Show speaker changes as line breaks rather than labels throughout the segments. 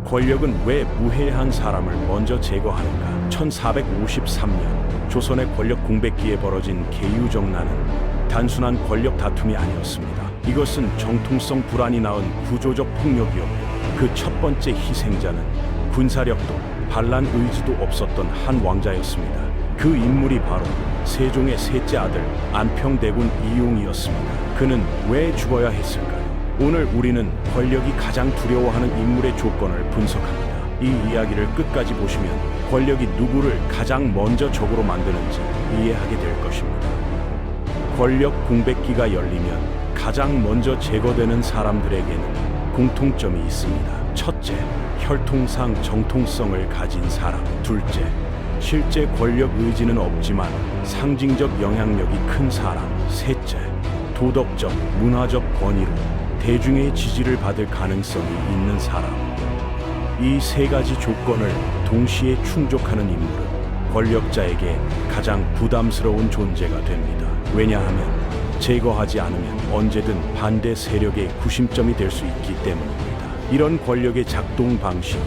권력은 왜 무해한 사람을 먼저 제거하는가? 1453년 조선의 권력 공백기에 벌어진 계유정난은 단순한 권력 다툼이 아니었습니다. 이것은 정통성 불안이 낳은 구조적 폭력이었고, 그 첫 번째 희생자는 군사력도 반란 의지도 없었던 한 왕자였습니다. 그 인물이 바로 세종의 셋째 아들 안평대군 이용이었습니다. 그는 왜 죽어야 했을까요? 오늘 우리는 권력이 가장 두려워하는 인물의 조건을 분석합니다. 이 이야기를 끝까지 보시면 권력이 누구를 가장 먼저 적으로 만드는지 이해하게 될 것입니다. 권력 공백기가 열리면 가장 먼저 제거되는 사람들에게는 공통점이 있습니다. 첫째, 혈통상 정통성을 가진 사람. 둘째, 실제 권력 의지는 없지만 상징적 영향력이 큰 사람. 셋째, 도덕적, 문화적 권위로 대중의 지지를 받을 가능성이 있는 사람. 이 세 가지 조건을 동시에 충족하는 인물은 권력자에게 가장 부담스러운 존재가 됩니다. 왜냐하면 제거하지 않으면 언제든 반대 세력의 구심점이 될 수 있기 때문입니다. 이런 권력의 작동 방식이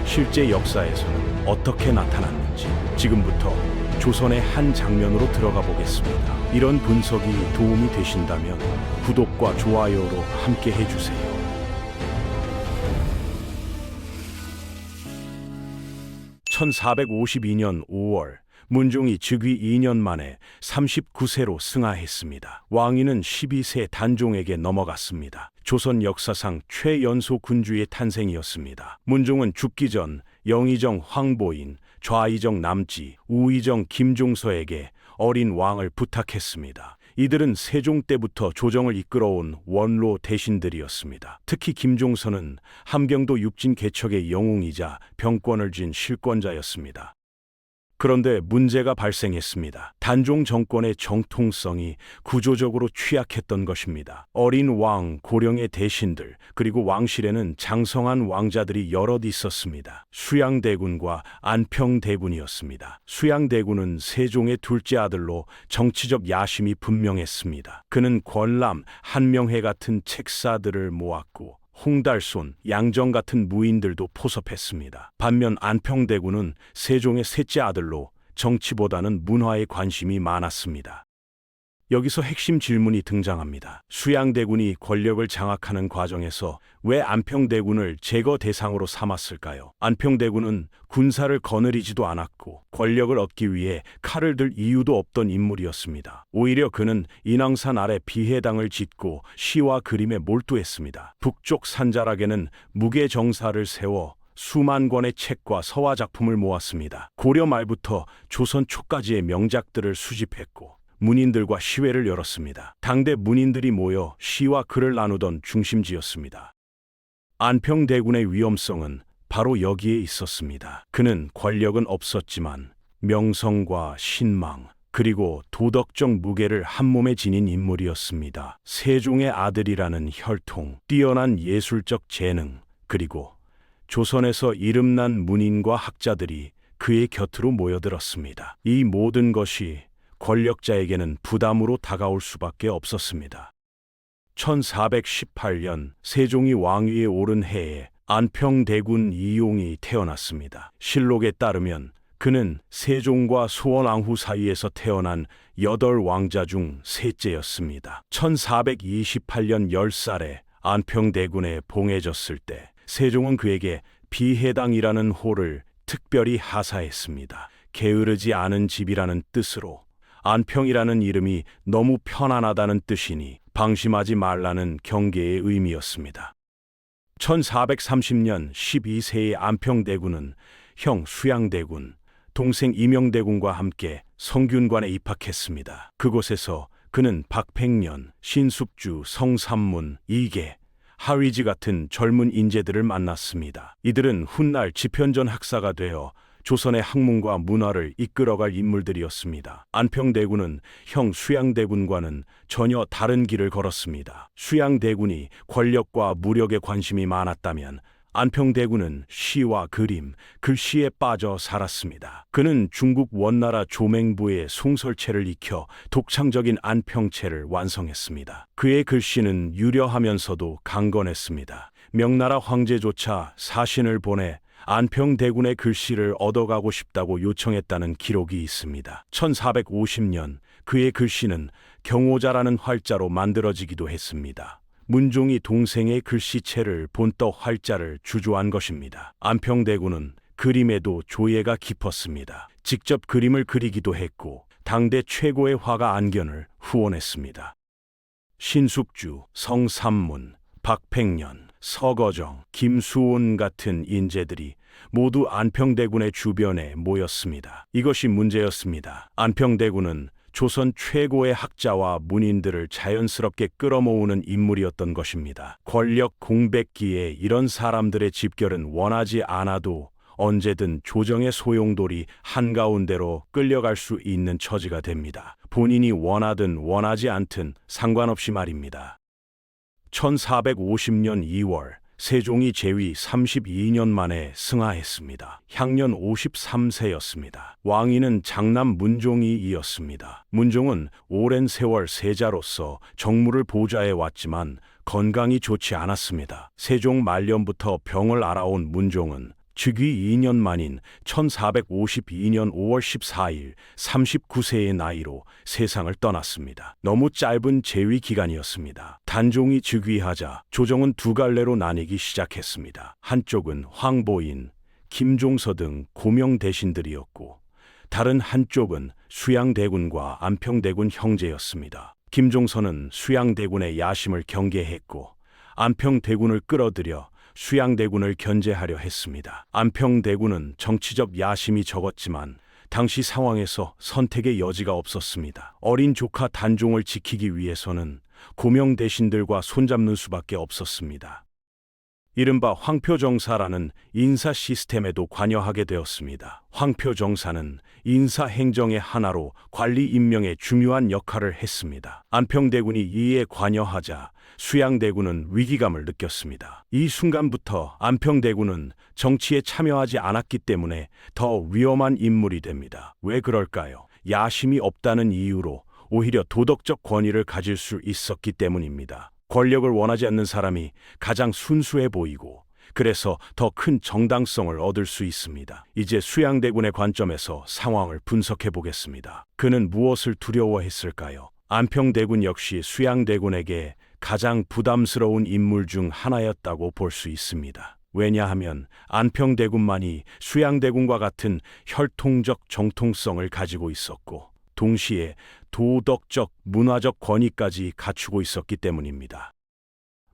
실제 역사에서는 어떻게 나타났는지 지금부터 조선의 한 장면으로 들어가 보겠습니다. 이런 분석이 도움이 되신다면 구독과 좋아요로 함께 해주세요. 1452년 5월 문종이 즉위 2년 만에 39세로 승하했습니다. 왕위는 12세 단종에게 넘어갔습니다. 조선 역사상 최연소 군주의 탄생이었습니다. 문종은 죽기 전 영의정 황보인, 좌의정 남지, 우의정 김종서에게 어린 왕을 부탁했습니다. 이들은 세종 때부터 조정을 이끌어온 원로 대신들이었습니다. 특히 김종서는 함경도 육진 개척의 영웅이자 병권을 쥔 실권자였습니다. 그런데 문제가 발생했습니다. 단종 정권의 정통성이 구조적으로 취약했던 것입니다. 어린 왕, 고령의 대신들, 그리고 왕실에는 장성한 왕자들이 여럿 있었습니다. 수양대군과 안평대군이었습니다. 수양대군은 세종의 둘째 아들로 정치적 야심이 분명했습니다. 그는 권람, 한명회 같은 책사들을 모았고 홍달손, 양정 같은 무인들도 포섭했습니다. 반면 안평대군은 세종의 셋째 아들로 정치보다는 문화에 관심이 많았습니다. 여기서 핵심 질문이 등장합니다. 수양대군이 권력을 장악하는 과정에서 왜 안평대군을 제거 대상으로 삼았을까요? 안평대군은 군사를 거느리지도 않았고 권력을 얻기 위해 칼을 들 이유도 없던 인물이었습니다. 오히려 그는 인왕산 아래 비해당을 짓고 시와 그림에 몰두했습니다. 북쪽 산자락에는 무게정사를 세워 수만 권의 책과 서화 작품을 모았습니다. 고려 말부터 조선 초까지의 명작들을 수집했고 문인들과 시회를 열었습니다. 당대 문인들이 모여 시와 글을 나누던 중심지였습니다. 안평대군의 위험성은 바로 여기에 있었습니다. 그는 권력은 없었지만 명성과 신망, 그리고 도덕적 무게를 한몸에 지닌 인물이었습니다. 세종의 아들이라는 혈통, 뛰어난 예술적 재능, 그리고 조선에서 이름난 문인과 학자들이 그의 곁으로 모여들었습니다. 이 모든 것이 권력자에게는 부담으로 다가올 수밖에 없었습니다. 1418년 세종이 왕위에 오른 해에 안평대군 이용이 태어났습니다. 실록에 따르면 그는 세종과 소원왕후 사이에서 태어난 8왕자 중 셋째였습니다. 1428년 10살에 안평대군에 봉해졌을 때 세종은 그에게 비해당이라는 호를 특별히 하사했습니다. 게으르지 않은 집이라는 뜻으로 안평이라는 이름이 너무 편안하다는 뜻이니 방심하지 말라는 경계의 의미였습니다. 1430년 12세의 안평대군은 형 수양대군, 동생 이명대군과 함께 성균관에 입학했습니다. 그곳에서 그는 박팽년, 신숙주, 성삼문, 이계, 하위지 같은 젊은 인재들을 만났습니다. 이들은 훗날 집현전 학사가 되어 조선의 학문과 문화를 이끌어갈 인물들이었습니다. 안평대군은 형 수양대군과는 전혀 다른 길을 걸었습니다. 수양대군이 권력과 무력에 관심이 많았다면 안평대군은 시와 그림, 글씨에 빠져 살았습니다. 그는 중국 원나라 조맹부의 송설체를 익혀 독창적인 안평체를 완성했습니다. 그의 글씨는 유려하면서도 강건했습니다. 명나라 황제조차 사신을 보내 안평대군의 글씨를 얻어가고 싶다고 요청했다는 기록이 있습니다. 1450년 그의 글씨는 경오자라는 활자로 만들어지기도 했습니다. 문종이 동생의 글씨체를 본떠 활자를 주조한 것입니다. 안평대군은 그림에도 조예가 깊었습니다. 직접 그림을 그리기도 했고 당대 최고의 화가 안견을 후원했습니다. 신숙주, 성삼문, 박팽년, 서거정, 김수온 같은 인재들이 모두 안평대군의 주변에 모였습니다. 이것이 문제였습니다. 안평대군은 조선 최고의 학자와 문인들을 자연스럽게 끌어모으는 인물이었던 것입니다. 권력 공백기에 이런 사람들의 집결은 원하지 않아도 언제든 조정의 소용돌이 한가운데로 끌려갈 수 있는 처지가 됩니다. 본인이 원하든 원하지 않든 상관없이 말입니다. 1450년 2월 세종이 제위 32년 만에 승하했습니다. 향년 53세였습니다. 왕위는 장남 문종이이었습니다. 문종은 오랜 세월 세자로서 정무를 보좌해 왔지만 건강이 좋지 않았습니다. 세종 말년부터 병을 앓아온 문종은 즉위 2년 만인 1452년 5월 14일 39세의 나이로 세상을 떠났습니다. 너무 짧은 재위 기간이었습니다. 단종이 즉위하자 조정은 두 갈래로 나뉘기 시작했습니다. 한쪽은 황보인, 김종서 등 고명 대신들이었고 다른 한쪽은 수양대군과 안평대군 형제였습니다. 김종서는 수양대군의 야심을 경계했고 안평대군을 끌어들여 수양대군을 견제하려 했습니다. 안평대군은 정치적 야심이 적었지만 당시 상황에서 선택의 여지가 없었습니다. 어린 조카 단종을 지키기 위해서는 고명 대신들과 손잡는 수밖에 없었습니다. 이른바 황표정사라는 인사 시스템에도 관여하게 되었습니다. 황표정사는 인사 행정의 하나로 관리 임명에 중요한 역할을 했습니다. 안평대군이 이에 관여하자 수양대군은 위기감을 느꼈습니다. 이 순간부터 안평대군은 정치에 참여하지 않았기 때문에 더 위험한 인물이 됩니다. 왜 그럴까요? 야심이 없다는 이유로 오히려 도덕적 권위를 가질 수 있었기 때문입니다. 권력을 원하지 않는 사람이 가장 순수해 보이고 그래서 더 큰 정당성을 얻을 수 있습니다. 이제 수양대군의 관점에서 상황을 분석해 보겠습니다. 그는 무엇을 두려워했을까요? 안평대군 역시 수양대군에게 가장 부담스러운 인물 중 하나였다고 볼 수 있습니다. 왜냐하면 안평대군만이 수양대군과 같은 혈통적 정통성을 가지고 있었고 동시에 도덕적, 문화적 권위까지 갖추고 있었기 때문입니다.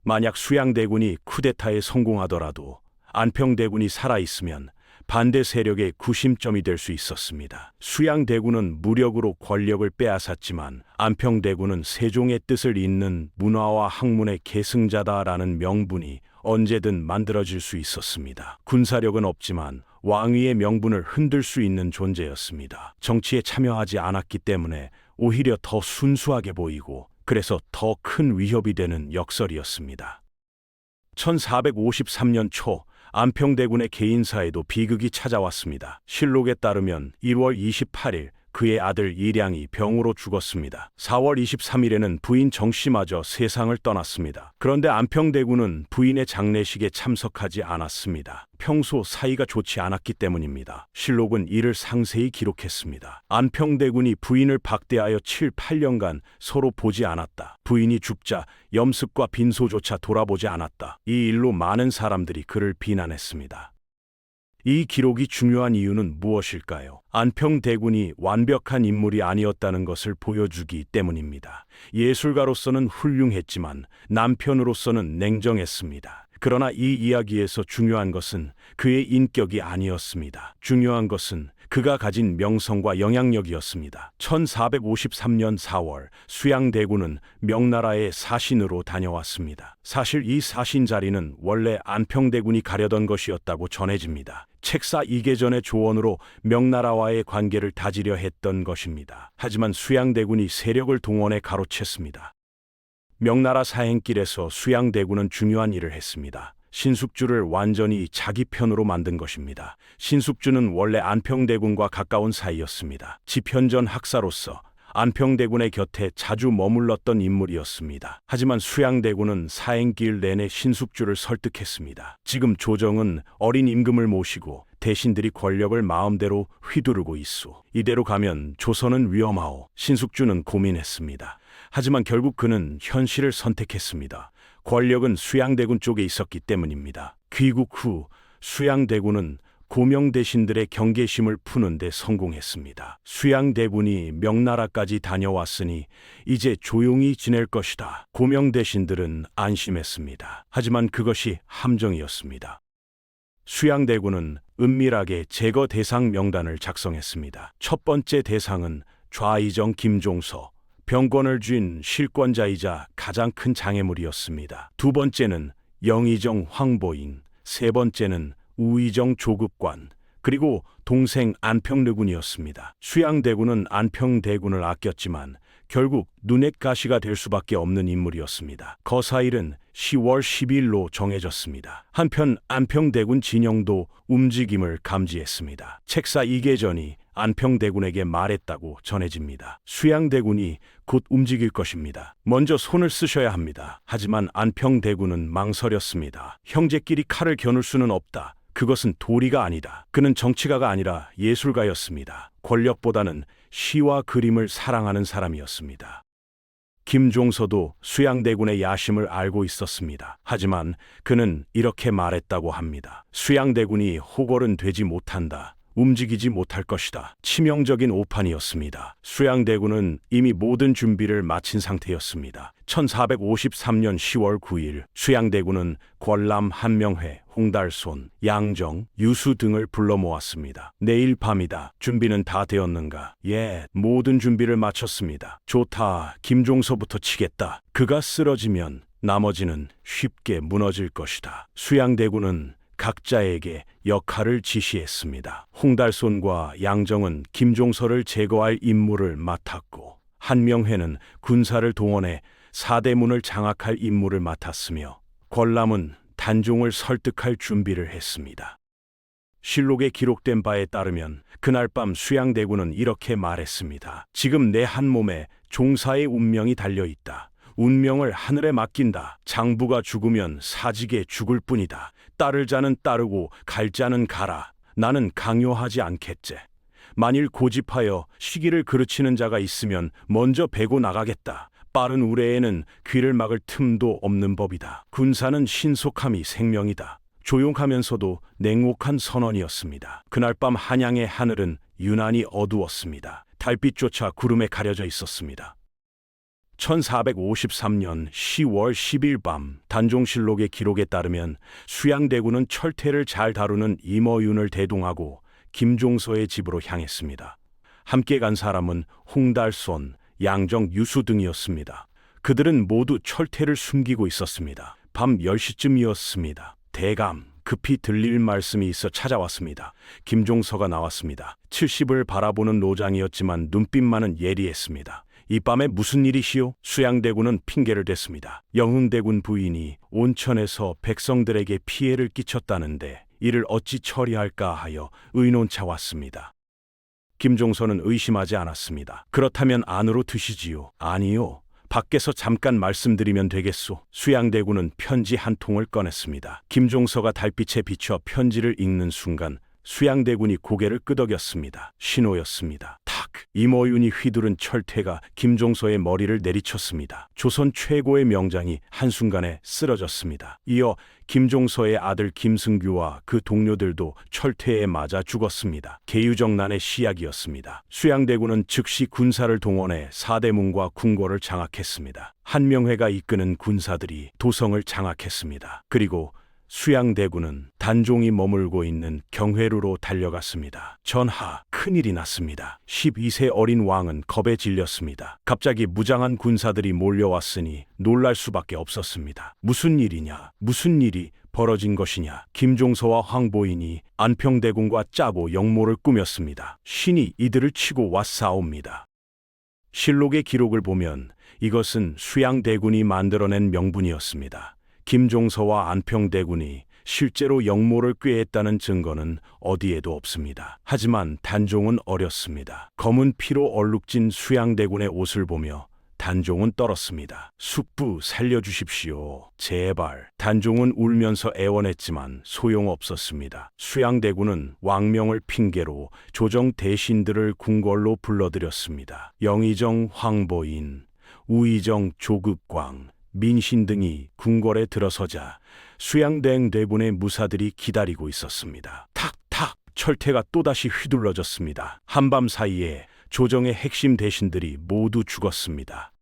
만약 수양대군이 쿠데타에 성공하더라도 안평대군이 살아있으면 반대 세력의 구심점이 될 수 있었습니다. 수양대군은 무력으로 권력을 빼앗았지만 안평대군은 세종의 뜻을 잇는 문화와 학문의 계승자다라는 명분이 언제든 만들어질 수 있었습니다. 군사력은 없지만 왕위의 명분을 흔들 수 있는 존재였습니다. 정치에 참여하지 않았기 때문에 오히려 더 순수하게 보이고 그래서 더 큰 위협이 되는 역설이었습니다. 1453년 초 안평대군의 개인사에도 비극이 찾아왔습니다. 실록에 따르면 1월 28일 그의 아들 이량이 병으로 죽었습니다. 4월 23일에는 부인 정씨마저 세상을 떠났습니다. 그런데 안평대군은 부인의 장례식에 참석하지 않았습니다. 평소 사이가 좋지 않았기 때문입니다. 실록은 이를 상세히 기록했습니다. 안평대군이 부인을 박대하여 7, 8년간 서로 보지 않았다. 부인이 죽자 염습과 빈소조차 돌아보지 않았다. 이 일로 많은 사람들이 그를 비난했습니다. 이 기록이 중요한 이유는 무엇일까요? 안평대군이 완벽한 인물이 아니었다는 것을 보여주기 때문입니다. 예술가로서는 훌륭했지만 남편으로서는 냉정했습니다. 그러나 이 이야기에서 중요한 것은 그의 인격이 아니었습니다. 중요한 것은 그가 가진 명성과 영향력이었습니다. 1453년 4월 수양대군은 명나라의 사신으로 다녀왔습니다. 사실 이 사신 자리는 원래 안평대군이 가려던 것이었다고 전해집니다. 책사 이계전의 조언으로 명나라와의 관계를 다지려 했던 것입니다. 하지만 수양대군이 세력을 동원해 가로챘습니다. 명나라 사행길에서 수양대군은 중요한 일을 했습니다. 신숙주를 완전히 자기 편으로 만든 것입니다. 신숙주는 원래 안평대군과 가까운 사이였습니다. 집현전 학사로서 안평대군의 곁에 자주 머물렀던 인물이었습니다. 하지만 수양대군은 사행길 내내 신숙주를 설득했습니다. 지금 조정은 어린 임금을 모시고 대신들이 권력을 마음대로 휘두르고 있소. 이대로 가면 조선은 위험하오. 신숙주는 고민했습니다. 하지만 결국 그는 현실을 선택했습니다. 권력은 수양대군 쪽에 있었기 때문입니다. 귀국 후 수양대군은 고명대신들의 경계심을 푸는 데 성공했습니다. 수양대군이 명나라까지 다녀왔으니 이제 조용히 지낼 것이다. 고명대신들은 안심했습니다. 하지만 그것이 함정이었습니다. 수양대군은 은밀하게 제거 대상 명단을 작성했습니다. 첫 번째 대상은 좌이정 김종서, 병권을 쥔 실권자이자 가장 큰 장애물이었습니다. 두 번째는 영의정 황보인, 세 번째는 우의정 조급관, 그리고 동생 안평르군이었습니다. 수양대군은 안평대군을 아꼈지만 결국 눈엣 가시가 될 수밖에 없는 인물이었습니다. 거사일은 10월 10일로 정해졌습니다. 한편 안평대군 진영도 움직임을 감지했습니다. 책사 이계전이 안평대군에게 말했다고 전해집니다. 수양대군이 곧 움직일 것입니다. 먼저 손을 쓰셔야 합니다. 하지만 안평대군은 망설였습니다. 형제끼리 칼을 겨눌 수는 없다. 그것은 도리가 아니다. 그는 정치가가 아니라 예술가였습니다. 권력보다는 시와 그림을 사랑하는 사람이었습니다. 김종서도 수양대군의 야심을 알고 있었습니다. 하지만 그는 이렇게 말했다고 합니다. 수양대군이 호걸은 되지 못한다. 움직이지 못할 것이다. 치명적인 오판이었습니다. 수양대군은 이미 모든 준비를 마친 상태였습니다. 1453년 10월 9일 수양대군은 권람, 한명회, 홍달손, 양정, 유수 등을 불러 모았습니다. 내일 밤이다. 준비는 다 되었는가? 예, 모든 준비를 마쳤습니다. 좋다. 김종서부터 치겠다. 그가 쓰러지면 나머지는 쉽게 무너질 것이다. 수양대군은 각자에게 역할을 지시했습니다. 홍달손과 양정은 김종서를 제거할 임무를 맡았고, 한명회는 군사를 동원해 사대문을 장악할 임무를 맡았으며, 권람은 단종을 설득할 준비를 했습니다. 실록에 기록된 바에 따르면 그날 밤 수양대군은 이렇게 말했습니다. 지금 내 한 몸에 종사의 운명이 달려있다. 운명을 하늘에 맡긴다. 장부가 죽으면 사직에 죽을 뿐이다. 따를 자는 따르고 갈 자는 가라. 나는 강요하지 않겠제. 만일 고집하여 시기를 그르치는 자가 있으면 먼저 베고 나가겠다. 빠른 우레에는 귀를 막을 틈도 없는 법이다. 군사는 신속함이 생명이다. 조용하면서도 냉혹한 선언이었습니다. 그날 밤 한양의 하늘은 유난히 어두웠습니다. 달빛조차 구름에 가려져 있었습니다. 1453년 10월 10일 밤 단종실록의 기록에 따르면 수양대군은 철퇴를 잘 다루는 임어윤을 대동하고 김종서의 집으로 향했습니다. 함께 간 사람은 홍달손, 양정, 유수 등이었습니다. 그들은 모두 철퇴를 숨기고 있었습니다. 밤 10시쯤이었습니다. 대감, 급히 들릴 말씀이 있어 찾아왔습니다. 김종서가 나왔습니다. 70을 바라보는 노장이었지만 눈빛만은 예리했습니다. 이 밤에 무슨 일이시오? 수양대군은 핑계를 댔습니다. 영흥대군 부인이 온천에서 백성들에게 피해를 끼쳤다는데 이를 어찌 처리할까 하여 의논차 왔습니다. 김종서는 의심하지 않았습니다. 그렇다면 안으로 드시지요. 아니요. 밖에서 잠깐 말씀드리면 되겠소. 수양대군은 편지 한 통을 꺼냈습니다. 김종서가 달빛에 비춰 편지를 읽는 순간 수양대군이 고개를 끄덕였습니다. 신호였습니다. 탁! 임어윤이 휘두른 철퇴가 김종서의 머리를 내리쳤습니다. 조선 최고의 명장이 한순간에 쓰러졌습니다. 이어 김종서의 아들 김승규와 그 동료들도 철퇴에 맞아 죽었습니다. 계유정난의 시작이었습니다. 수양대군은 즉시 군사를 동원해 사대문과 궁궐을 장악했습니다. 한명회가 이끄는 군사들이 도성을 장악했습니다. 그리고 수양대군은 단종이 머물고 있는 경회루로 달려갔습니다. 전하, 큰일이 났습니다. 12세 어린 왕은 겁에 질렸습니다. 갑자기 무장한 군사들이 몰려왔으니 놀랄 수밖에 없었습니다. 무슨 일이냐? 무슨 일이 벌어진 것이냐? 김종서와 황보인이 안평대군과 짜고 역모를 꾸몄습니다. 신이 이들을 치고 왔사옵니다. 실록의 기록을 보면 이것은 수양대군이 만들어낸 명분이었습니다. 김종서와 안평대군이 실제로 영모를 꾀했다는 증거는 어디에도 없습니다. 하지만 단종은 어렸습니다. 검은 피로 얼룩진 수양대군의 옷을 보며 단종은 떨었습니다. 숙부 살려주십시오. 제발. 단종은 울면서 애원했지만 소용없었습니다. 수양대군은 왕명을 핑계로 조정 대신들을 궁궐로 불러들였습니다. 영의정 황보인, 우의정 조급광, 민신 등이 궁궐에 들어서자 수양대행 대군의 무사들이 기다리고 있었습니다. 탁탁 철퇴가 또다시 휘둘러졌습니다. 한밤 사이에 조정의 핵심 대신들이 모두 죽었습니다.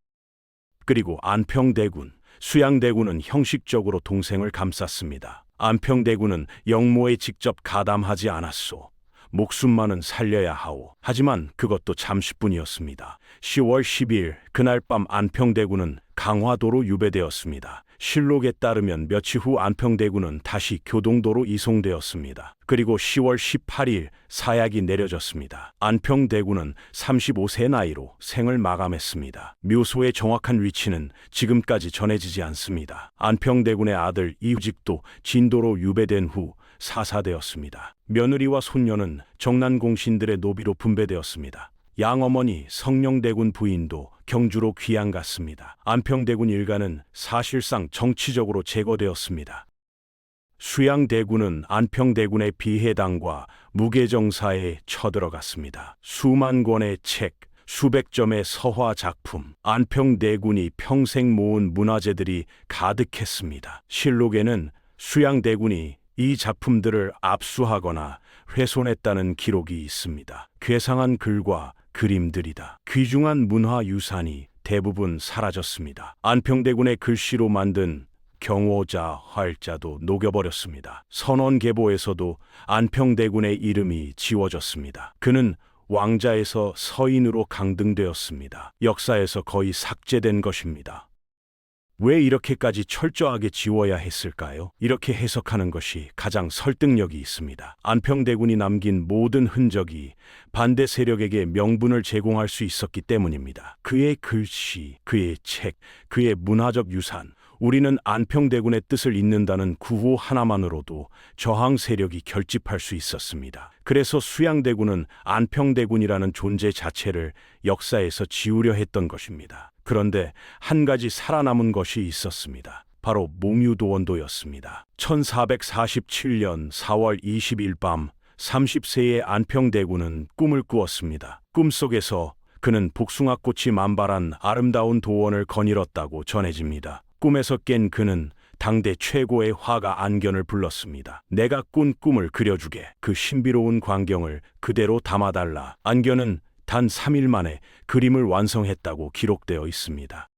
그리고 안평대군, 수양대군은 형식적으로 동생을 감쌌습니다. 안평대군은 영모에 직접 가담하지 않았소. 목숨만은 살려야 하오. 하지만 그것도 잠시뿐이었습니다. 10월 10일 그날 밤 안평대군은 강화도로 유배되었습니다. 실록에 따르면 며칠 후 안평대군은 다시 교동도로 이송되었습니다. 그리고 10월 18일 사약이 내려졌습니다. 안평대군은 35세 나이로 생을 마감했습니다. 묘소의 정확한 위치는 지금까지 전해지지 않습니다. 안평대군의 아들 이후직도 진도로 유배된 후 사사되었습니다. 며느리와 손녀는 정난공신들의 노비로 분배되었습니다. 양어머니 성령대군 부인도 경주로 귀양 갔습니다. 안평대군 일가는 사실상 정치적으로 제거되었습니다. 수양대군은 안평대군의 비해당과 무게정사에 쳐들어갔습니다. 수만 권의 책, 수백 점의 서화 작품, 안평대군이 평생 모은 문화재들이 가득했습니다. 실록에는 수양대군이 이 작품들을 압수하거나 훼손했다는 기록이 있습니다. 괴상한 글과 그림들이다. 귀중한 문화유산이 대부분 사라졌습니다. 안평대군의 글씨로 만든 경호자, 활자도 녹여버렸습니다. 선원계보에서도 안평대군의 이름이 지워졌습니다. 그는 왕자에서 서인으로 강등되었습니다. 역사에서 거의 삭제된 것입니다. 왜 이렇게까지 철저하게 지워야 했을까요? 이렇게 해석하는 것이 가장 설득력이 있습니다. 안평대군이 남긴 모든 흔적이 반대 세력에게 명분을 제공할 수 있었기 때문입니다. 그의 글씨, 그의 책, 그의 문화적 유산, 우리는 안평대군의 뜻을 잇는다는 구호 하나만으로도 저항 세력이 결집할 수 있었습니다. 그래서 수양대군은 안평대군이라는 존재 자체를 역사에서 지우려 했던 것입니다. 그런데 한 가지 살아남은 것이 있었습니다. 바로 몽유도원도였습니다. 1447년 4월 20일 밤 30세의 안평대군은 꿈을 꾸었습니다. 꿈속에서 그는 복숭아꽃이 만발한 아름다운 도원을 거닐었다고 전해집니다. 꿈에서 깬 그는 당대 최고의 화가 안견을 불렀습니다. 내가 꾼 꿈을 그려주게. 그 신비로운 광경을 그대로 담아달라. 안견은 단 3일 만에 그림을 완성했다고 기록되어 있습니다.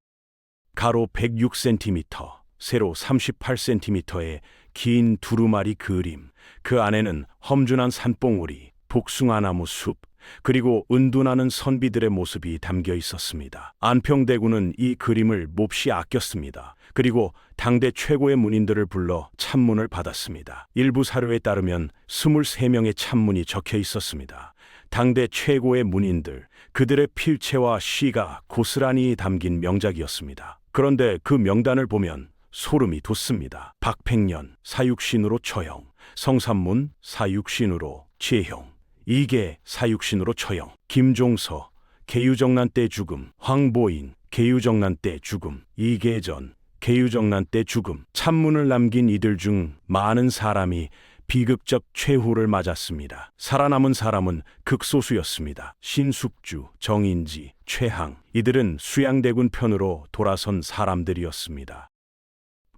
가로 106cm, 세로 38cm의 긴 두루마리 그림, 그 안에는 험준한 산봉우리, 복숭아나무 숲, 그리고 은둔하는 선비들의 모습이 담겨 있었습니다. 안평대군은 이 그림을 몹시 아꼈습니다. 그리고 당대 최고의 문인들을 불러 찬문을 받았습니다. 일부 사료에 따르면 23명의 찬문이 적혀 있었습니다. 당대 최고의 문인들, 그들의 필체와 시가 고스란히 담긴 명작이었습니다. 그런데 그 명단을 보면 소름이 돋습니다. 박팽년, 사육신으로 처형, 성삼문, 사육신으로 재형, 이계, 사육신으로 처형, 김종서, 계유정난 때 죽음, 황보인, 계유정난 때 죽음, 이계전, 계유정난 때 죽음. 찬문을 남긴 이들 중 많은 사람이 비극적 최후를 맞았습니다. 살아남은 사람은 극소수였습니다. 신숙주, 정인지, 최항, 이들은 수양대군 편으로 돌아선 사람들이었습니다.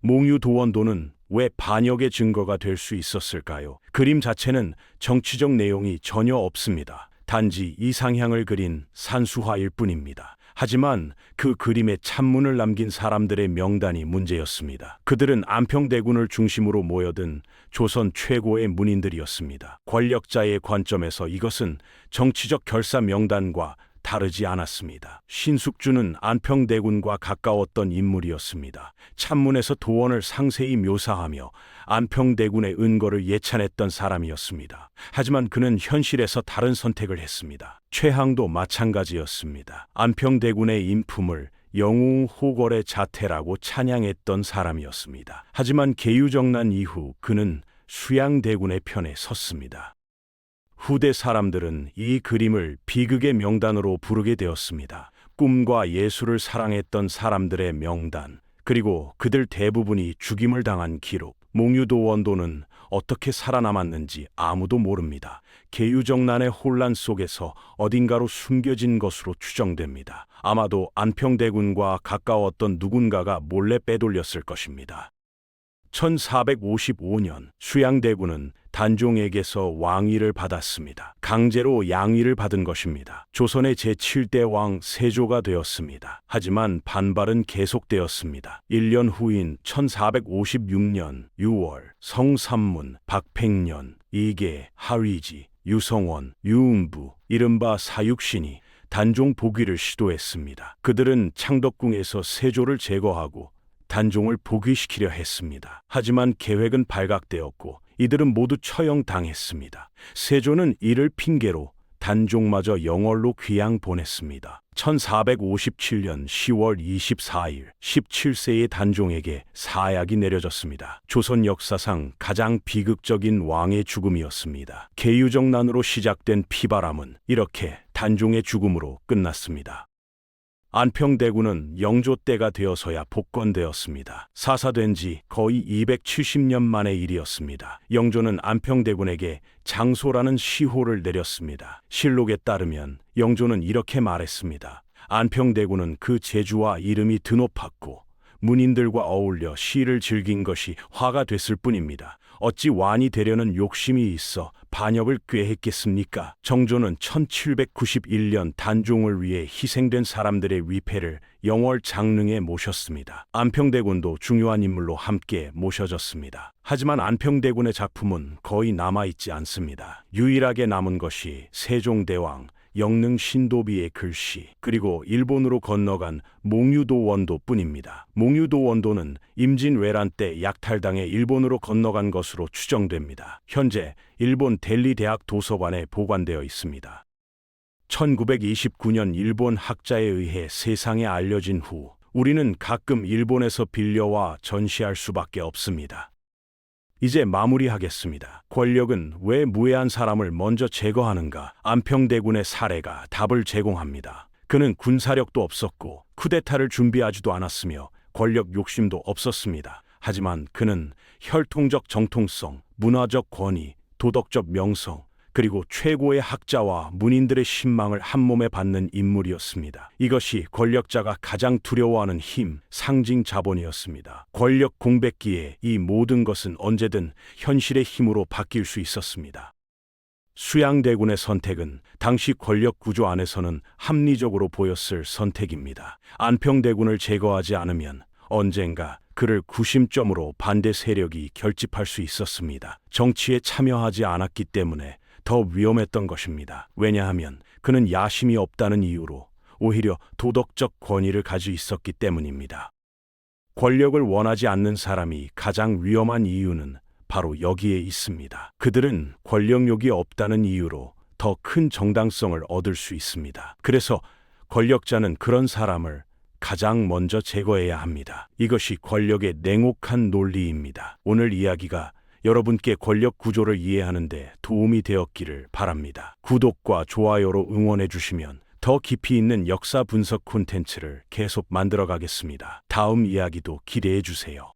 몽유도원도는 왜 반역의 증거가 될 수 있었을까요? 그림 자체는 정치적 내용이 전혀 없습니다. 단지 이상향을 그린 산수화일 뿐입니다. 하지만 그 그림에 찬문을 남긴 사람들의 명단이 문제였습니다. 그들은 안평대군을 중심으로 모여든 조선 최고의 문인들이었습니다. 권력자의 관점에서 이것은 정치적 결사 명단과 다르지 않았습니다. 신숙주는 안평대군과 가까웠던 인물이었습니다. 찬문에서 도원을 상세히 묘사하며 안평대군의 은거를 예찬했던 사람이었습니다. 하지만 그는 현실에서 다른 선택을 했습니다. 최항도 마찬가지였습니다. 안평대군의 인품을 영웅호걸의 자태라고 찬양했던 사람이었습니다. 하지만 계유정난 이후 그는 수양대군의 편에 섰습니다. 후대 사람들은 이 그림을 비극의 명단으로 부르게 되었습니다. 꿈과 예술을 사랑했던 사람들의 명단, 그리고 그들 대부분이 죽임을 당한 기록. 몽유도 원도는 어떻게 살아남았는지 아무도 모릅니다. 계유정난의 혼란 속에서 어딘가로 숨겨진 것으로 추정됩니다. 아마도 안평대군과 가까웠던 누군가가 몰래 빼돌렸을 것입니다. 1455년 수양대군은 단종에게서 왕위를 받았습니다. 강제로 양위를 받은 것입니다. 조선의 제7대 왕 세조가 되었습니다. 하지만 반발은 계속되었습니다. 1년 후인 1456년 6월 성삼문, 박팽년, 이계, 하위지, 유성원, 유음부, 이른바 사육신이 단종 복위를 시도했습니다. 그들은 창덕궁에서 세조를 제거하고 단종을 복위시키려 했습니다. 하지만 계획은 발각되었고 이들은 모두 처형당했습니다. 세조는 이를 핑계로 단종마저 영월로 귀양 보냈습니다. 1457년 10월 24일 17세의 단종에게 사약이 내려졌습니다. 조선 역사상 가장 비극적인 왕의 죽음이었습니다. 계유정난으로 시작된 피바람은 이렇게 단종의 죽음으로 끝났습니다. 안평대군은 영조 때가 되어서야 복권되었습니다. 사사된 지 거의 270년 만의 일이었습니다. 영조는 안평대군에게 장소라는 시호를 내렸습니다. 실록에 따르면 영조는 이렇게 말했습니다. 안평대군은 그 재주와 이름이 드높았고 문인들과 어울려 시를 즐긴 것이 화가 됐을 뿐입니다. 어찌 완이 되려는 욕심이 있어 반역을 꾀했겠습니까? 정조는 1791년 단종을 위해 희생된 사람들의 위패를 영월 장릉에 모셨습니다. 안평대군도 중요한 인물로 함께 모셔졌습니다. 하지만 안평대군의 작품은 거의 남아있지 않습니다. 유일하게 남은 것이 세종대왕, 영릉 신도비의 글씨, 그리고 일본으로 건너간 몽유도 원도뿐입니다. 몽유도 원도는 임진왜란 때 약탈당해 일본으로 건너간 것으로 추정됩니다. 현재 일본 델리 대학 도서관에 보관되어 있습니다. 1929년 일본 학자에 의해 세상에 알려진 후 우리는 가끔 일본에서 빌려와 전시할 수밖에 없습니다. 이제 마무리하겠습니다. 권력은 왜 무해한 사람을 먼저 제거하는가? 안평대군의 사례가 답을 제공합니다. 그는 군사력도 없었고 쿠데타를 준비하지도 않았으며 권력 욕심도 없었습니다. 하지만 그는 혈통적 정통성, 문화적 권위, 도덕적 명성, 그리고 최고의 학자와 문인들의 신망을 한몸에 받는 인물이었습니다. 이것이 권력자가 가장 두려워하는 힘, 상징 자본이었습니다. 권력 공백기에 이 모든 것은 언제든 현실의 힘으로 바뀔 수 있었습니다. 수양대군의 선택은 당시 권력 구조 안에서는 합리적으로 보였을 선택입니다. 안평대군을 제거하지 않으면 언젠가 그를 구심점으로 반대 세력이 결집할 수 있었습니다. 정치에 참여하지 않았기 때문에 더 위험했던 것입니다. 왜냐하면 그는 야심이 없다는 이유로 오히려 도덕적 권위를 가지고 있었기 때문입니다. 권력을 원하지 않는 사람이 가장 위험한 이유는 바로 여기에 있습니다. 그들은 권력욕이 없다는 이유로 더 큰 정당성을 얻을 수 있습니다. 그래서 권력자는 그런 사람을 가장 먼저 제거해야 합니다. 이것이 권력의 냉혹한 논리입니다. 오늘 이야기가 여러분께 권력 구조를 이해하는 데 도움이 되었기를 바랍니다. 구독과 좋아요로 응원해 주시면 더 깊이 있는 역사 분석 콘텐츠를 계속 만들어 가겠습니다. 다음 이야기도 기대해 주세요.